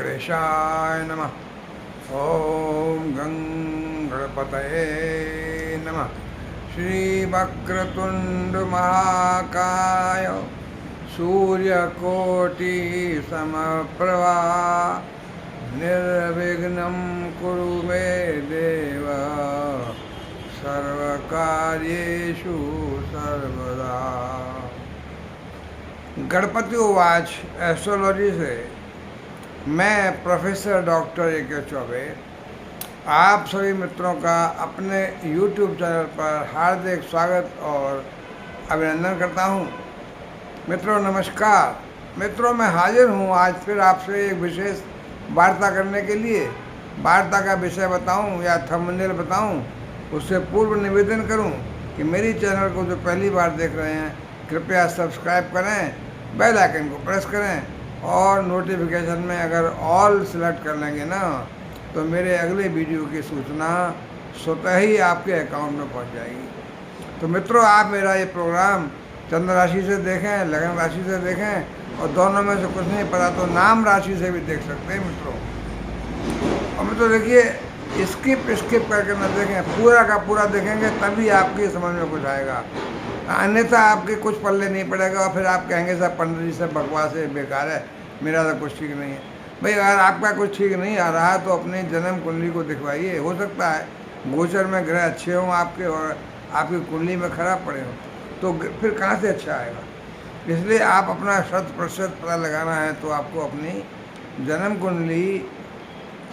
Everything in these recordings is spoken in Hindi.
गणेशाय नमः। ॐ गं गणपतये नमः। श्रीवक्रतुण्डमहाकाय सूर्यकोटिसमप्रभा निर्विघ्नं कुरु मे देव सर्वकार्येषु सर्वदा। गणपति उवाच एस्ट्रोलॉजी से मैं प्रोफेसर डॉक्टर ए.के. चौबे आप सभी मित्रों का अपने YouTube चैनल पर हार्दिक स्वागत और अभिनंदन करता हूं। मित्रों नमस्कार। मित्रों मैं हाजिर हूं आज फिर आपसे एक विशेष वार्ता करने के लिए। वार्ता का विषय बताऊं या थंबनेल बताऊं उससे पूर्व निवेदन करूं कि मेरी चैनल को जो पहली बार देख रहे हैं कृपया सब्सक्राइब करें, बेल आइकन को प्रेस करें और नोटिफिकेशन में अगर ऑल सेलेक्ट कर लेंगे ना तो मेरे अगले वीडियो की सूचना स्वतः ही आपके अकाउंट में पहुंच जाएगी। तो मित्रों आप मेरा ये प्रोग्राम चंद्र राशि से देखें, लगन राशि से देखें और दोनों में से कुछ नहीं पता तो नाम राशि से भी देख सकते हैं मित्रों। और मित्रों देखिए स्किप करके न देखें, पूरा का पूरा देखेंगे तभी आपकी समझ में कुछ आएगा, अन्यथा आपके कुछ पल्ले नहीं पड़ेगा और फिर आप कहेंगे साहब पंडित जी से बकवास है, बेकार है, मेरा तो कुछ ठीक नहीं है। भाई अगर आपका कुछ ठीक नहीं आ रहा तो अपनी जन्म कुंडली को दिखवाइए। हो सकता है गोचर में ग्रह अच्छे हों आपके और आपकी कुंडली में खराब पड़े हों तो फिर कहाँ से अच्छा आएगा। इसलिए आप अपना 100% पता लगाना है तो आपको अपनी जन्म कुंडली,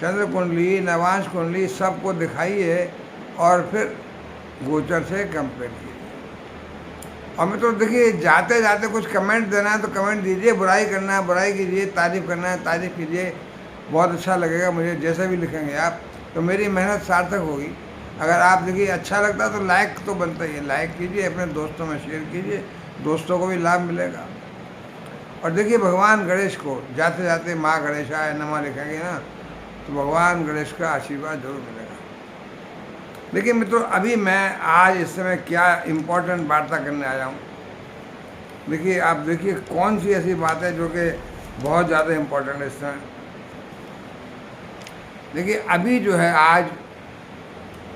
चंद्र कुंडली, नवांश कुंडली सबको दिखाइए और फिर गोचर से कंपेयर कीजिए। और मित्रों देखिए जाते जाते कुछ कमेंट देना है तो कमेंट दीजिए, बुराई करना है बुराई कीजिए, तारीफ़ करना है तारीफ़ कीजिए, बहुत अच्छा लगेगा मुझे। जैसे भी लिखेंगे आप तो मेरी मेहनत सार्थक होगी। अगर आप देखिए अच्छा लगता है तो लाइक तो बनता ही है, लाइक कीजिए, अपने दोस्तों में शेयर कीजिए, दोस्तों को भी लाभ मिलेगा। और देखिए भगवान गणेश को जाते जाते माँ गणेशाय नमः लिखेंगे ना तो भगवान गणेश का आशीर्वाद जरूर मिलेगा। देखिए मित्रों अभी मैं आज इस समय क्या इम्पोर्टेंट वार्ता करने आया हूँ। देखिए आप देखिए कौन सी ऐसी बात है जो कि बहुत ज़्यादा इम्पोर्टेंट है इस समय। देखिए अभी जो है आज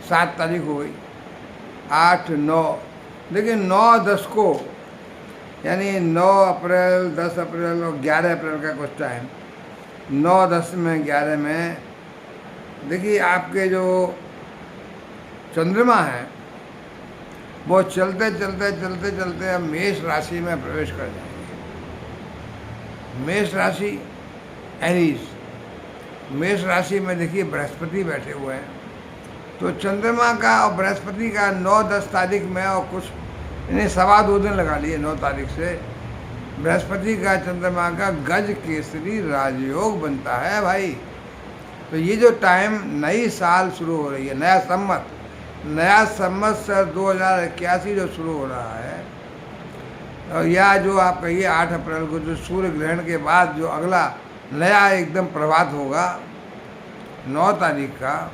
7 तारीख हो गई, 8, 9, देखिए 9, 10 को यानी 9 अप्रैल, 10 अप्रैल और 11 अप्रैल का कुछ टाइम, 9, 10 में 11 में देखिए आपके जो चंद्रमा है वो चलते चलते अब मेष राशि में प्रवेश कर जाएंगे। मेष राशि एरीज, मेष राशि में देखिए बृहस्पति बैठे हुए हैं तो चंद्रमा का और बृहस्पति का 9-10 तारीख में और कुछ यानी 2.25 दिन लगा लिए 9 तारीख से बृहस्पति का चंद्रमा का गज केसरी राजयोग बनता है भाई। तो ये जो टाइम नई साल शुरू हो रही है, नया संवत्सर 2081 जो शुरू हो रहा है और या जो आप कहिए 8 अप्रैल को जो सूर्य ग्रहण के बाद जो अगला नया एकदम प्रभात होगा 9 तारीख का,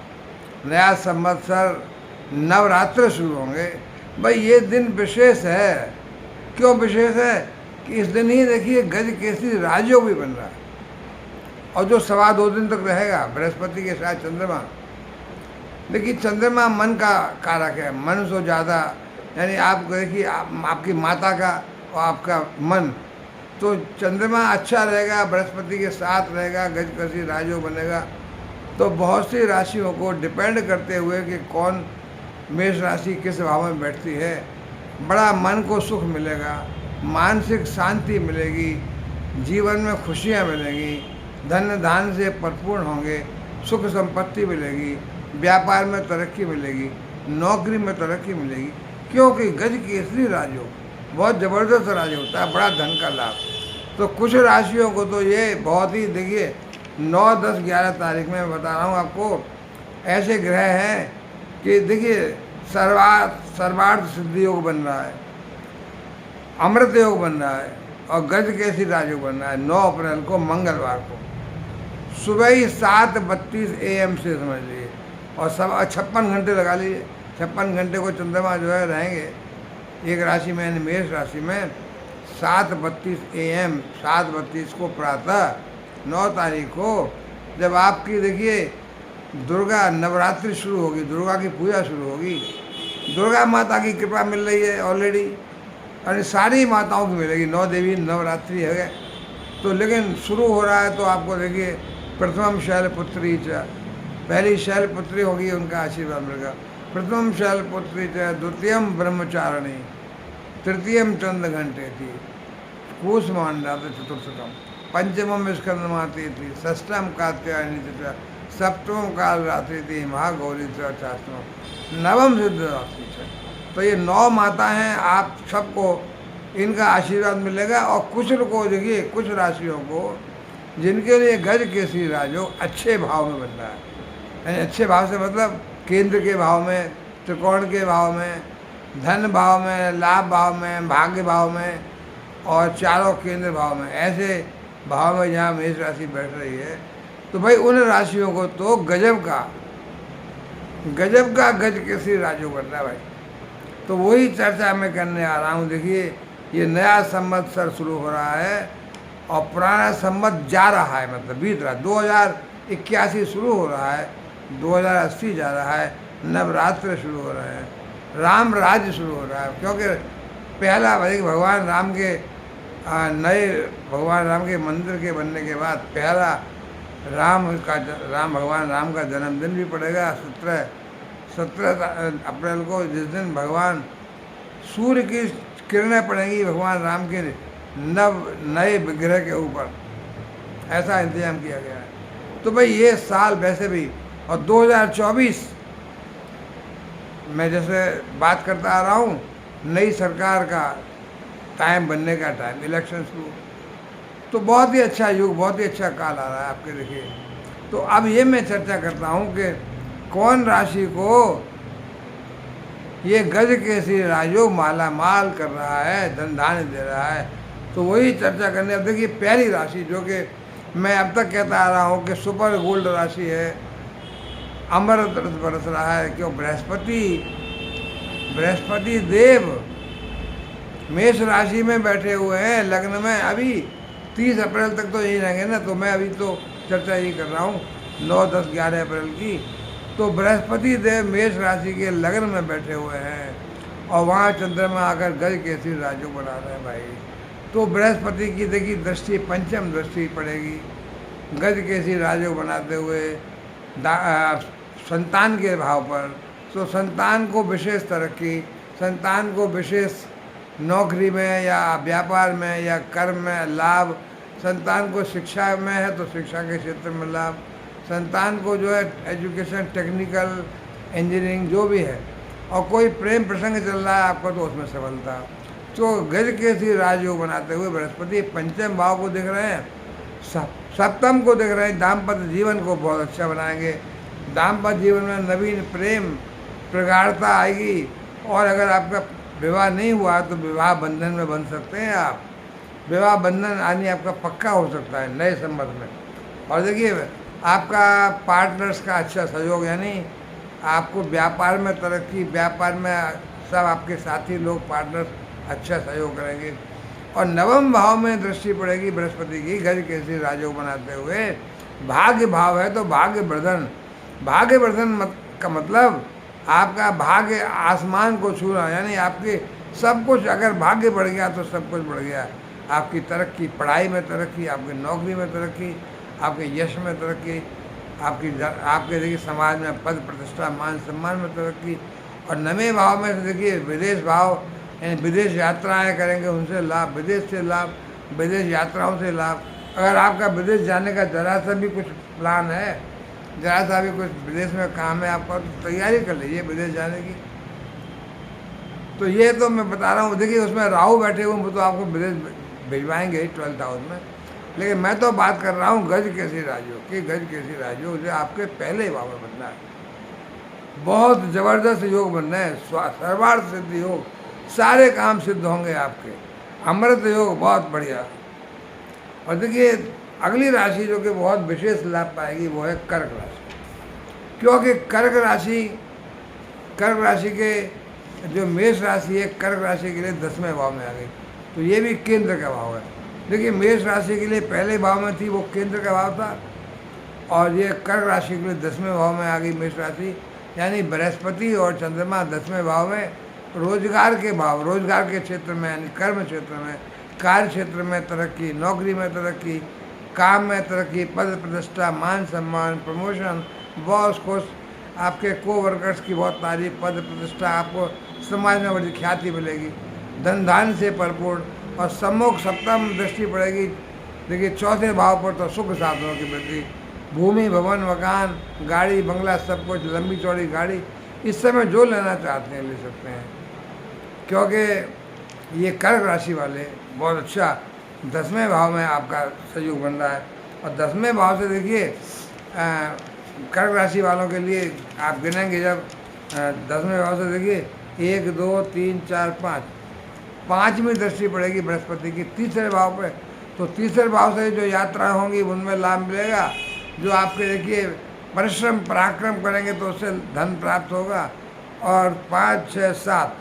नया संवत्सर, नवरात्र शुरू होंगे। भाई ये दिन विशेष है। क्यों विशेष है कि इस दिन ही देखिए गज केसरी राजयोग भी बन रहा है और जो 2.25 दिन तक रहेगा बृहस्पति के साथ चंद्रमा। देखिए चंद्रमा मन का कारक है, मन से ज़्यादा यानी आप देखिए आपकी माता का और आपका मन, तो चंद्रमा अच्छा रहेगा, बृहस्पति के साथ रहेगा, गज केसरी राजयोग बनेगा। तो बहुत सी राशियों को डिपेंड करते हुए कि कौन मेष राशि किस भाव में बैठती है, बड़ा मन को सुख मिलेगा, मानसिक शांति मिलेगी, जीवन में खुशियाँ मिलेंगी, धन धान से भरपूर होंगे, सुख संपत्ति मिलेगी, व्यापार में तरक्की मिलेगी, नौकरी में तरक्की मिलेगी। क्योंकि गज केसरी राजयोग बहुत ज़बरदस्त राजयोग होता है, बड़ा धन का लाभ। तो कुछ राशियों को तो ये बहुत ही देखिए 9, 10, 11 तारीख में बता रहा हूँ आपको ऐसे ग्रह हैं कि देखिए सर्वार्थ सिद्धि योग बन रहा है, अमृत योग बन रहा है और गज केसरी राजयोग बन रहा है 9 अप्रैल को मंगलवार को सुबह ही 7:32 AM से समझ लीजिए और 56 घंटे लगा लीजिए। 56 घंटे को चंद्रमा जो है रहेंगे एक राशि में यानी मेष राशि में 7:32 AM 7:32 को प्रातः 9 तारीख को जब आपकी देखिए दुर्गा नवरात्रि शुरू होगी, दुर्गा की पूजा शुरू होगी, दुर्गा माता की कृपा मिल रही है ऑलरेडी, और सारी माताओं की मिलेगी, 9 देवी नवरात्रि है। तो लेकिन शुरू हो रहा है तो आपको देखिए प्रथमम शैलपुत्री च, पहली शैलपुत्री होगी, उनका आशीर्वाद मिलेगा। प्रथमम शैलपुत्री च, द्वितीयम ब्रह्मचारिणी, तृतीयम चंद्र घंटे थी, कूष्मांडा चतुर्थकम, पंचमम स्कंदमाती थी, षष्ठम कात्यायनी थी, सप्तम काल रात्रि थी, महागौरी चाष्टम, नवम सिद्ध रात्रि है। तो ये 9 माता हैं, आप सबको इनका आशीर्वाद मिलेगा। और कुछ को देखिए, कुछ राशियों को जिनके लिए गज केसरी राजयोग अच्छे भाव में बन रहा है, यानी अच्छे भाव से मतलब केंद्र के भाव में, त्रिकोण के भाव में, धन भाव में, लाभ भाव में, भाग्य भाव में और चारों केंद्र भाव में, ऐसे भाव में जहाँ मेष राशि बैठ रही है, तो भाई उन राशियों को तो गजब का गज केसरी राजयोग बन रहा है भाई। तो वही चर्चा मैं करने आ रहा हूँ। देखिए ये नया संवत्सर शुरू हो रहा है और पुराना संवत जा रहा है, मतलब बीत रहा है, 2081 शुरू हो रहा है, 2080 जा रहा है, नवरात्र शुरू हो रहे हैं, राम राज्य शुरू हो रहा है। क्योंकि पहला भाई भगवान राम के भगवान राम के मंदिर के बनने के बाद पहला भगवान राम का जन्मदिन भी पड़ेगा 17 अप्रैल को, जिस दिन भगवान सूर्य की किरणें पड़ेंगी भगवान राम के नए विग्रह के ऊपर, ऐसा इंतजाम किया गया है। तो भाई ये साल वैसे भी, और 2024 मैं जैसे बात करता आ रहा हूँ, नई सरकार का टाइम बनने का टाइम, इलेक्शन शुरू, तो बहुत ही अच्छा युग, बहुत ही अच्छा काल आ रहा है आपके। देखिए तो अब ये मैं चर्चा करता हूँ कि कौन राशि को ये गज केसरी राजयोग माला माल कर रहा है, धन धान्य दे रहा है, तो वही चर्चा करने। अब देखिए पहली राशि जो कि मैं अब तक कहता आ रहा हूँ कि सुपर गोल्ड राशि है, अमृत बरस रहा है, क्यों? बृहस्पति देव मेष राशि में बैठे हुए हैं लग्न में, अभी 30 अप्रैल तक तो यही रहेंगे ना, तो मैं अभी तो चर्चा यही कर रहा हूँ 9, 10, 11 अप्रैल की। तो बृहस्पति देव मेष राशि के लग्न में बैठे हुए हैं और वहाँ चंद्रमा आकर गज केसरी राजयोग बना रहे हैं भाई। तो बृहस्पति की देखिए दृष्टि, पंचम दृष्टि पड़ेगी गज केसरी राजयोग बनाते हुए संतान के भाव पर। तो संतान को विशेष तरक्की, संतान को विशेष नौकरी में या व्यापार में या कर्म में लाभ, संतान को शिक्षा में है तो शिक्षा के क्षेत्र में लाभ, संतान को जो है एजुकेशन, टेक्निकल, इंजीनियरिंग जो भी है, और कोई प्रेम प्रसंग चल रहा है आपका तो उसमें सफलता। तो गज केसरी राजयोग बनाते हुए बृहस्पति पंचम भाव को देख रहे हैं, सप्तम को देख रहे हैं, दाम्पत्य जीवन को बहुत अच्छा बनाएंगे। दाम्पत्य जीवन में नवीन प्रेम प्रगाढ़ता आएगी, और अगर आपका विवाह नहीं हुआ तो विवाह बंधन में बन सकते हैं आप, विवाह बंधन आदि आपका पक्का हो सकता है नए संबंध में। और देखिए आपका पार्टनर्स का अच्छा सहयोग, यानी आपको व्यापार में तरक्की, व्यापार में सब आपके साथी लोग पार्टनर्स अच्छा सहयोग करेंगे। और नवम भाव में दृष्टि पड़ेगी बृहस्पति की गज केसरी राजयोग बनाते हुए, भाग्य भाव है तो भाग्य वर्धन, भाग्य वर्धन का मतलब आपका भाग्य आसमान को छूना, यानी आपके सब कुछ, अगर भाग्य बढ़ गया तो सब कुछ बढ़ गया। आपकी तरक्की, पढ़ाई में तरक्की, आपकी नौकरी में तरक्की, आपके यश में तरक्की, आपके देखिए समाज में पद प्रतिष्ठा, मान सम्मान में तरक्की। और नवे भाव में देखिए विदेश भाव, यानी विदेश यात्राएं करेंगे, उनसे लाभ, विदेश से लाभ, विदेश यात्राओं से लाभ। अगर आपका विदेश जाने का जरा सा भी कुछ प्लान है, जरा सा भी कुछ विदेश में काम है आपका, तो तैयारी कर लीजिए विदेश जाने की। तो ये तो मैं बता रहा हूँ, देखिए उसमें राहु बैठे हुए, वो तो आपको विदेश भिजवाएंगे ही 12th हाउस में, लेकिन मैं तो बात कर रहा हूँ गज केसरी राजयोग की। गज केसरी राजयोग जो आपके पहले भाव में बनना है, बहुत ज़बरदस्त योग बनना है, सर्वार्थ सिद्ध योग, सारे काम सिद्ध होंगे आपके, अमृत योग बहुत बढ़िया। और देखिए अगली राशि जो कि बहुत विशेष लाभ पाएगी वो है कर्क राशि, क्योंकि कर्क राशि के जो मेष राशि है, कर्क राशि के लिए 10वें भाव में आ गई, तो ये भी केंद्र का भाव है। देखिए मेष राशि के लिए पहले भाव में थी, वो केंद्र का भाव था, और ये कर्क राशि के लिए 10वें भाव में आ गई मेष राशि, यानी बृहस्पति और चंद्रमा 10वें भाव में रोजगार के भाव, रोजगार के क्षेत्र में यानी कर्म क्षेत्र में, कार्य क्षेत्र में तरक्की, नौकरी में तरक्की, काम में तरक्की, पद प्रतिष्ठा, मान सम्मान, प्रमोशन, बॉस खुश, आपके को वर्कर्स की बहुत तारीफ, पद प्रतिष्ठा, आपको समाज में बड़ी ख्याति मिलेगी, धन धान्य से भरपूर, और सम्मुख सप्तम दृष्टि पड़ेगी देखिए 4थे भाव पर, तो सुख साधनों की वृद्धि, भूमि, भवन, मकान, गाड़ी, बंगला, सब कुछ, लंबी चौड़ी गाड़ी, इस समय जो लेना चाहते हैं ले सकते हैं, क्योंकि ये कर्क राशि वाले बहुत अच्छा 10वें भाव में आपका सहयोग बन रहा है। और 10वें भाव से देखिए कर्क राशि वालों के लिए आप गिनेंगे जब 10वें भाव से देखिए 1 2 3 4 5, 5वीं दृष्टि पड़ेगी बृहस्पति की तीसरे भाव पे, तो तीसरे भाव से जो यात्राएं होंगी उनमें लाभ मिलेगा, जो आपके देखिए परिश्रम पराक्रम करेंगे तो उससे धन प्राप्त होगा। और 5 6 7,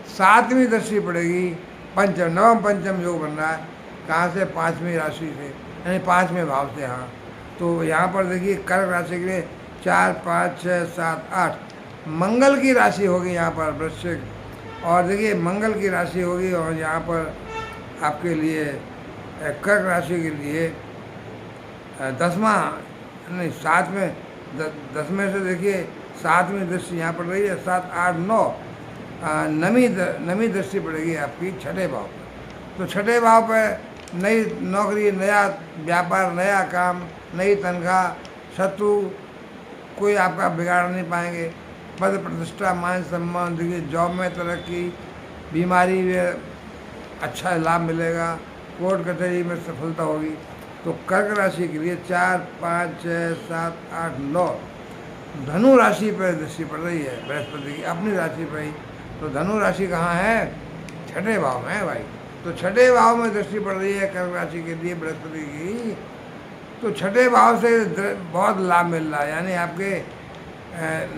7वीं दृष्टि पड़ेगी पंचम, नवम पंचम योग बन रहा है, कहाँ से? 5वीं राशि से, यानी 5वें भाव से। हाँ, तो यहाँ पर देखिए कर्क राशि के लिए 4 5 6 7 8 मंगल की राशि होगी यहाँ पर वृश्चिक, और देखिए मंगल की राशि होगी, और यहाँ पर आपके लिए कर्क राशि के लिए 10वां नहीं 7वें 10वें से देखिए 7वीं दृष्टि यहाँ पड़ रही है, 7 8 9 नवीं दृष्टि पड़ेगी आपकी 6ठे भाव पर। तो 6ठे भाव पर नई नौकरी, नया व्यापार, नया काम, नई तनख्वाह, शत्रु कोई आपका बिगाड़ नहीं पाएंगे, पद प्रतिष्ठा, मान सम्मान, देखिए जॉब में तरक्की, बीमारी में अच्छा लाभ मिलेगा, कोर्ट कचहरी में सफलता होगी। तो कर्क राशि के लिए 4 5 6 7 8 9 धनु राशि पर दृष्टि पड़ रही है बृहस्पति की, अपनी राशि पर ही। तो धनु राशि कहाँ है? 6ठे भाव में है भाई। तो 6ठे भाव में दृष्टि पड़ रही है कर्क राशि के लिए बृहस्पति की, तो 6ठे भाव से बहुत लाभ मिल रहा है, यानी आपके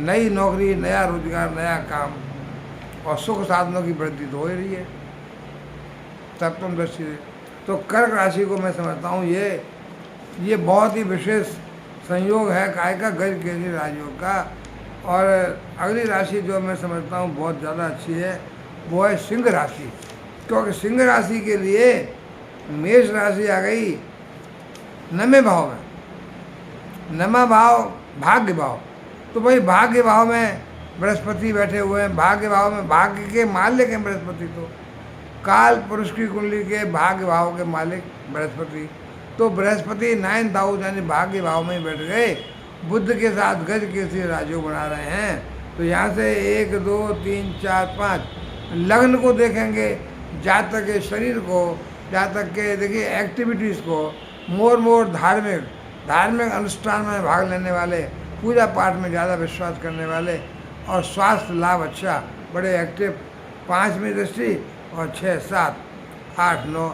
नई नौकरी, नया रोजगार, नया काम, और सुख साधनों की वृद्धि तो हो ही रही है सप्तम दृष्टि से। तो कर्क राशि को मैं समझता हूँ ये बहुत ही विशेष संयोग है काय का, गज केसरी राजयोग का। और अगली राशि जो मैं समझता हूँ बहुत ज़्यादा अच्छी है वो है सिंह राशि, क्योंकि सिंह राशि के लिए मेष राशि आ गई 9वें भाव में, 9वां भाव भाग्य भाव। तो भाई भाग्य भाव में बृहस्पति बैठे हुए हैं, भाग्य भाव में भाग्य के मालिक हैं बृहस्पति, तो काल पुरुष की कुंडली के भाग्य भाव के मालिक बृहस्पति। तो बृहस्पति 9th हाउस यानी भाग्य भाव में ही बैठ गए, बुध के साथ गज केसरी राजयोग बना रहे हैं। तो यहाँ से 1 2 3 4 5 लग्न को देखेंगे, जातक के शरीर को, जातक के देखिए एक्टिविटीज़ को, मोर धार्मिक अनुष्ठान में भाग लेने वाले, पूजा पाठ में ज़्यादा विश्वास करने वाले, और स्वास्थ्य लाभ अच्छा, बड़े एक्टिव, 5वीं दृष्टि, और 6 7 8 9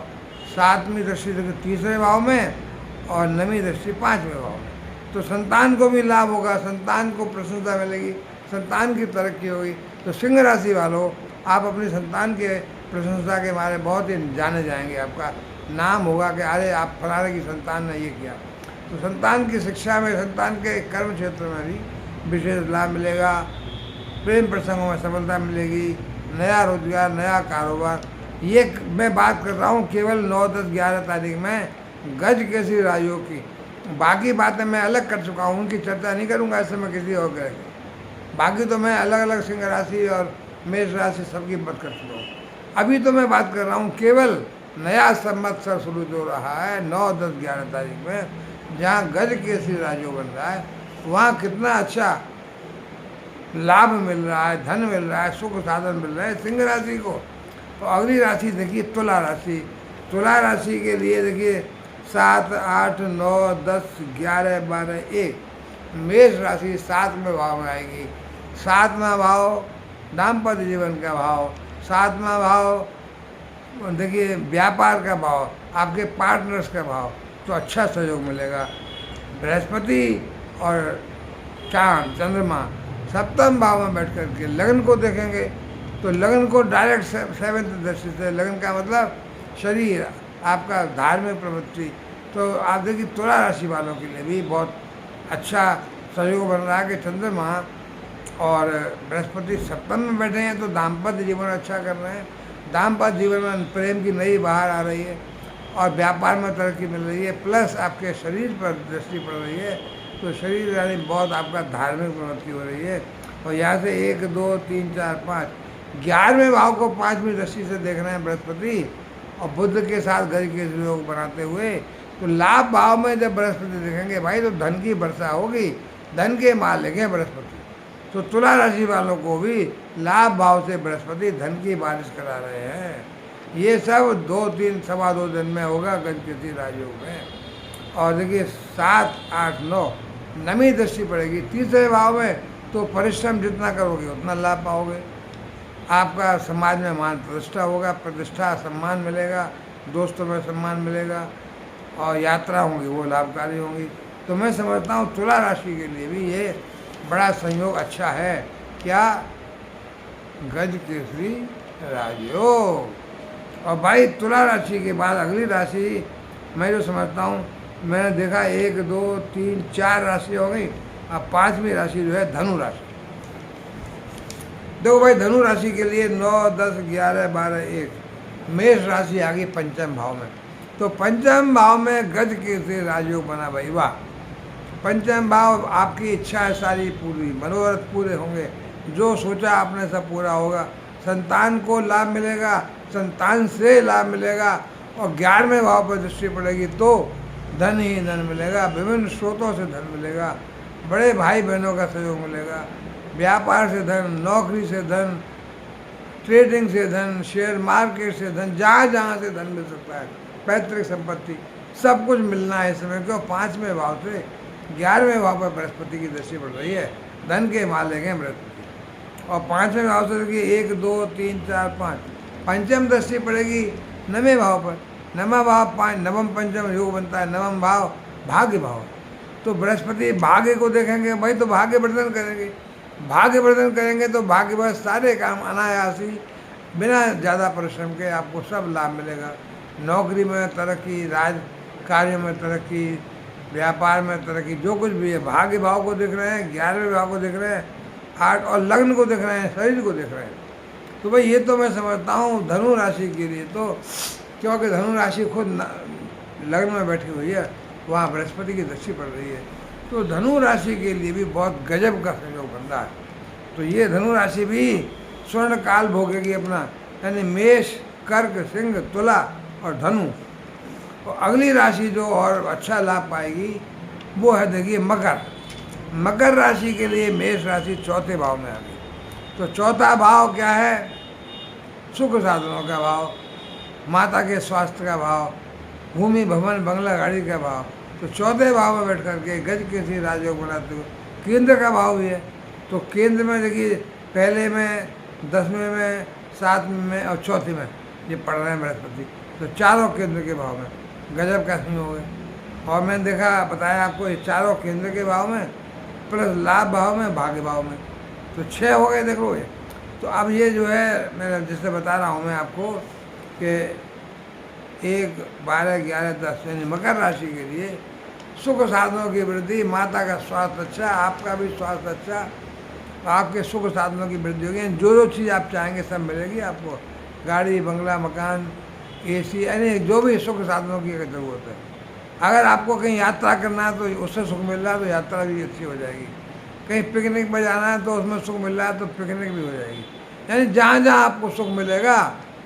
7वीं दृष्टि देखिए तीसरे भाव में, और 9वीं दृष्टि 5वें भाव में। तो संतान को भी लाभ होगा, संतान को प्रसन्नता मिलेगी, संतान की तरक्की होगी। तो सिंह राशि वालों, आप अपनी संतान के प्रशंसा के बारे में बहुत ही जाने जाएंगे, आपका नाम होगा कि अरे आप फलाने की संतान ने ये किया। तो संतान की शिक्षा में, संतान के कर्म क्षेत्र में भी विशेष लाभ मिलेगा, प्रेम प्रसंगों में सफलता मिलेगी, नया रोजगार, नया कारोबार। ये मैं बात कर रहा हूँ केवल 9 10 11 तारीख में गज केसरी राजयोग की, बाकी बातें मैं अलग कर चुका हूँ, उनकी चर्चा नहीं करूँगा इस समय किसी और ग्रह की। बाकी तो मैं अलग अलग सिंह राशि और मेष राशि सबकी बात कर चुका हूँ। अभी तो मैं बात कर रहा हूँ केवल नया संवत्सर शुरू जो रहा है 9 10 11 तारीख में, जहाँ गज केसरी राजयोग बन रहा है, वहाँ कितना अच्छा लाभ मिल रहा है, धन मिल रहा है, सुख साधन मिल रहा है सिंह राशि को। तो अगली राशि देखिए तुला राशि। तुला राशि के लिए देखिए 7 8 9 10 11 12 1 मेष राशि 7वें भाव में आएगी। 7वां भाव दाम्पत्य जीवन का भाव, 7वां भाव देखिए व्यापार का भाव, आपके पार्टनर्स का भाव। तो अच्छा सहयोग मिलेगा। बृहस्पति और चांद चंद्रमा 7वें भाव में बैठ कर के लगन को देखेंगे, तो लगन को डायरेक्ट 7th दृष्टि से, लगन का मतलब शरीर, आपका धार्मिक प्रवृत्ति। तो आप देखिए तुला राशि वालों के लिए भी बहुत अच्छा सहयोग बन रहा है कि चंद्रमा और बृहस्पति सप्तम में बैठे हैं तो दाम्पत्य जीवन अच्छा कर रहे हैं। दाम्पत्य जीवन में प्रेम की नई बहार आ रही है और व्यापार में तरक्की मिल रही है, प्लस आपके शरीर पर दृष्टि पड़ रही है, तो शरीर यानी बहुत आपका धार्मिक प्रवृत्ति हो रही है। और यहाँ से 1 2 3 4 5 11वें भाव को 5वीं दृष्टि से देख रहे हैं बृहस्पति, और बुध के साथ गज के योग बनाते हुए, तो लाभ भाव में जब बृहस्पति देखेंगे भाई तो धन की वर्षा होगी, धन के मालिक हैं बृहस्पति। तो तुला राशि वालों को भी लाभ भाव से बृहस्पति धन की बारिश करा रहे हैं। ये सब 2 3 सवा 2 दिन में होगा गजकेसरी राजयोग में। और देखिए 7 8 9 नवी दृष्टि पड़ेगी तीसरे भाव में, तो परिश्रम जितना करोगे उतना लाभ पाओगे। आपका समाज में मान प्रतिष्ठा होगा, प्रतिष्ठा सम्मान मिलेगा, दोस्तों में सम्मान मिलेगा, और यात्रा होंगी वो लाभकारी होंगी। तो मैं समझता हूँ तुला राशि के लिए भी ये बड़ा संयोग अच्छा है। क्या? गजकेसरी राजयोग। और भाई तुला राशि के बाद अगली राशि मैं जो समझता हूँ, मैंने देखा 1 2 3 4 राशि हो गई, अब 5वीं राशि जो है धनु राशि। देखो भाई धनु राशि के लिए 9 10 11 12 1 मेष राशि आ गई पंचम भाव में। तो पंचम भाव में गजकेसरी राजयोग बना भाई, वाह। पंचम भाव आपकी इच्छाएं सारी पूरी, मनोरथ पूरे होंगे, जो सोचा आपने सब पूरा होगा, संतान को लाभ मिलेगा, संतान से लाभ मिलेगा, और 11वें भाव पर दृष्टि पड़ेगी तो धन ही धन मिलेगा, विभिन्न स्रोतों से धन मिलेगा, बड़े भाई बहनों का सहयोग मिलेगा, व्यापार से धन, नौकरी से धन, ट्रेडिंग से धन, शेयर मार्केट से धन, जहाँ जहाँ से धन मिल सकता है, पैतृक संपत्ति, सब कुछ मिलना है इस समय। क्यों? 5वें भाव से 11वें भाव पर बृहस्पति की दृष्टि पड़ रही है, धन के मालिक हैं बृहस्पति। और 5वें भाव से देखिए 1 2 3 4 5 पंचम दृष्टि पड़ेगी 9वें भाव पर। 9वां भाव 5 नवम पंचम योग बनता है, 9वां भाव भाग्य भाव। तो बृहस्पति भाग्य को देखेंगे भाई तो भाग्य वर्धन करेंगे, भाग्य वर्धन करेंगे तो भाग्य बस सारे काम अनायासी बिना ज़्यादा परिश्रम के आपको सब लाभ मिलेगा। नौकरी में तरक्की, राज कार्य में तरक्की, व्यापार में तरक्की, जो कुछ भी है। भाग्य भाव को देख रहे हैं, 11वें भाव को देख रहे हैं, 8 और लग्न को देख रहे हैं, शरीर को देख रहे हैं। तो भाई ये तो मैं समझता हूँ धनु राशि के लिए, तो क्योंकि धनु राशि खुद लग्न में बैठी हुई है, वहाँ बृहस्पति की दृष्टि पड़ रही है, तो धनु राशि के लिए भी बहुत गजब का संयोग बन रहा है। तो ये धनु राशि भी स्वर्ण काल भोगेगी अपना, यानी मेष, कर्क, सिंह, तुला और धनु। और अगली राशि जो और अच्छा लाभ पाएगी वो है देखिए मकर। मकर राशि के लिए मेष राशि 4थे भाव में आ गई। तो 4था भाव क्या है? सुख साधनों का भाव, माता के स्वास्थ्य का भाव, भूमि भवन बंगला गाड़ी का भाव। तो 4थे भाव में बैठ करके गजकेसरी राजयोग बनाते हुए केंद्र का भाव भी है। तो केंद्र में देखिए पहले में, 10वें में, 7वें में और 4थे में ये पढ़ रहे हैं बृहस्पति। तो चारों केंद्र के भाव में गजब का संयोग है। और मैंने देखा, बताया आपको, ये चारों केंद्र के भाव में प्लस लाभ भाव में, भाग्य भाव में, तो 6 हो गए देखो ये। तो अब ये जो है मैं जिससे बता रहा हूँ मैं आपको कि 1 12 11 10 यानी मकर राशि के लिए सुख साधनों की वृद्धि, माता का स्वास्थ्य अच्छा, आपका भी स्वास्थ्य अच्छा, आपके सुख साधनों की वृद्धि होगी। जो चीज़ आप चाहेंगे सब मिलेगी आपको, गाड़ी बंगला मकान AC, यानी जो भी सुख साधनों की अगर ज़रूरत है। अगर आपको कहीं यात्रा करना है तो उससे सुख मिल रहा है तो यात्रा भी अच्छी हो जाएगी। कहीं पिकनिक पर जाना है तो उसमें सुख मिल रहा है तो पिकनिक भी हो जाएगी। यानी जहाँ जहाँ आपको सुख मिलेगा,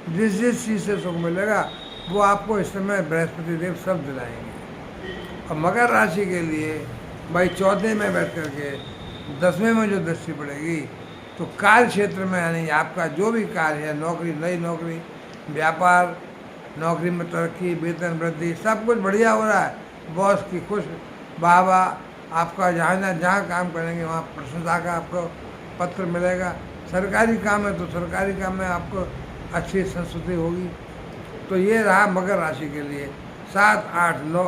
जिस जिस चीज़ से सुख मिलेगा वो आपको इस समय बृहस्पति देव सब दिलाएंगे। और मकर राशि के लिए भाई 4थे में बैठ करके 10वें में जो दृष्टि पड़ेगी तो कार्य क्षेत्र में, यानी आपका जो भी कार्य है, नौकरी, नई नौकरी, व्यापार, नौकरी में तरक्की, वेतन वृद्धि, सब कुछ बढ़िया हो रहा है। बॉस की खुश, वाह वाह, आपका जहाँ काम करेंगे वहाँ प्रशंसा का आपको पत्र मिलेगा। सरकारी काम है तो सरकारी काम में आपको अच्छी संस्कृति होगी। तो ये रहा मकर राशि के लिए 7 8 9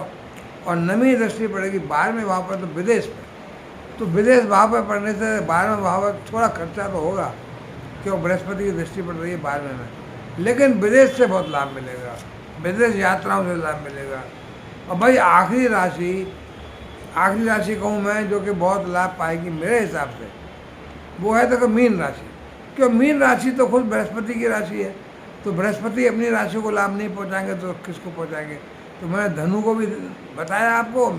और 9वीं दृष्टि पड़ेगी 12वें भाव पर, तो विदेश पर। तो विदेश भाव पर पढ़ने से 12वें भाव पर थोड़ा खर्चा तो होगा, क्यों बृहस्पति की दृष्टि पड़ रही है 12वें में, लेकिन विदेश से बहुत लाभ मिलेगा, विदेश यात्राओं से लाभ मिलेगा। और भाई आखिरी राशि आखिरी राशि कहूँ मैं जो कि बहुत लाभ पाएगी मेरे हिसाब से, वो है देखो मीन राशि। क्यों? मीन राशि तो खुद बृहस्पति की राशि है, तो बृहस्पति अपनी राशि को लाभ नहीं पहुंचाएंगे तो किसको पहुंचाएंगे? तो मैंने धनु को भी बताया आपको।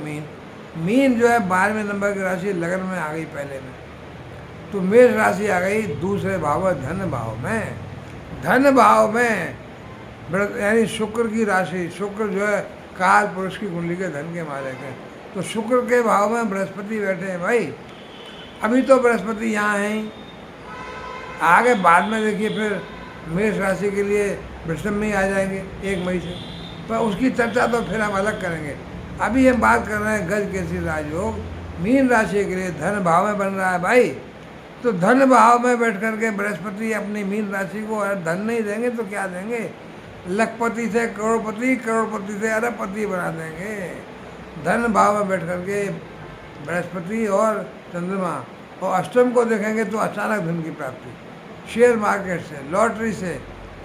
मीन जो है 12वें नंबर की राशि, लगन में आ गई पहले में। तो मेष राशि आ गई दूसरे भाव में, धन भाव में। धन भाव में यानी शुक्र की राशि, शुक्र जो है काल पुरुष की कुंडली के धन के मालिक है। तो शुक्र के भाव में बृहस्पति बैठे हैं भाई। अभी तो बृहस्पति यहाँ हैं ही, आगे बाद में देखिए फिर मेष राशि के लिए वृषभ में ही आ जाएंगे 1 मई से, पर उसकी चर्चा तो फिर हम अलग करेंगे। अभी हम बात कर रहे हैं गज केसरी राजयोग मीन राशि के लिए धन भाव में बन रहा है भाई। तो धन भाव में बैठ करके बृहस्पति अपनी मीन राशि को धन नहीं देंगे तो क्या देंगे? लखपति से करोड़पति, करोड़पति से अरबपति बना देंगे। धन भाव में बैठ करके बृहस्पति और चंद्रमा, और अष्टम को देखेंगे तो अचानक धन की प्राप्ति, शेयर मार्केट से, लॉटरी से,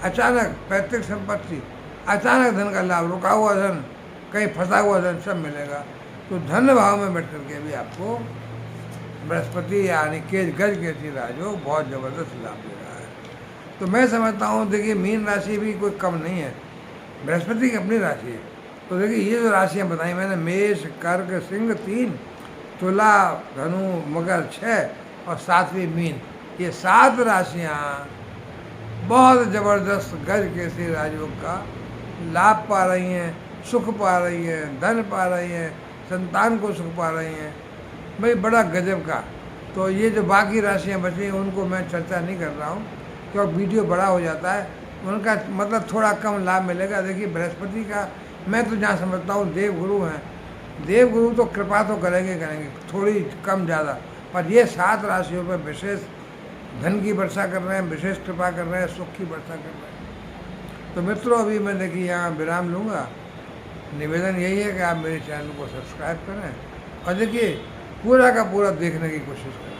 अचानक पैतृक संपत्ति, अचानक धन का लाभ, रुका हुआ धन, कहीं फंसा हुआ धन, सब मिलेगा। तो धन भाव में बैठ करके भी आपको बृहस्पति यानी के गज केसरी राजयोग बहुत ज़बरदस्त लाभ दे रहा है। तो मैं समझता हूँ देखिए मीन राशि भी कोई कम नहीं है, बृहस्पति की अपनी राशि है। तो देखिए ये जो राशियाँ बताई मैंने, मेष, कर्क, सिंह 3, तुला, धनु, मकर 6 और 7वीं मीन, ये 7 राशियाँ बहुत ज़बरदस्त गज केसरी राजयोग का लाभ पा रही हैं, सुख पा रही हैं, धन पा रही हैं, संतान को सुख पा रही हैं भाई, बड़ा गजब का। तो ये जो बाकी राशियाँ बची हैं उनको मैं चर्चा नहीं कर रहा हूँ क्योंकि वीडियो बड़ा हो जाता है, उनका मतलब थोड़ा कम लाभ मिलेगा। देखिए बृहस्पति का मैं तो जहाँ समझता हूँ देवगुरु हैं, देवगुरु तो कृपा तो करेंगे थोड़ी कम ज़्यादा, पर ये 7 राशियों पर विशेष धन की वर्षा कर रहे हैं, विशेष कृपा कर रहे हैं, सुख की वर्षा कर रहे हैं। तो मित्रों अभी मैं देखिए यहाँ विराम लूँगा। निवेदन यही है कि आप मेरे चैनल को सब्सक्राइब करें और देखिए पूरा का पूरा देखने की कोशिश करें।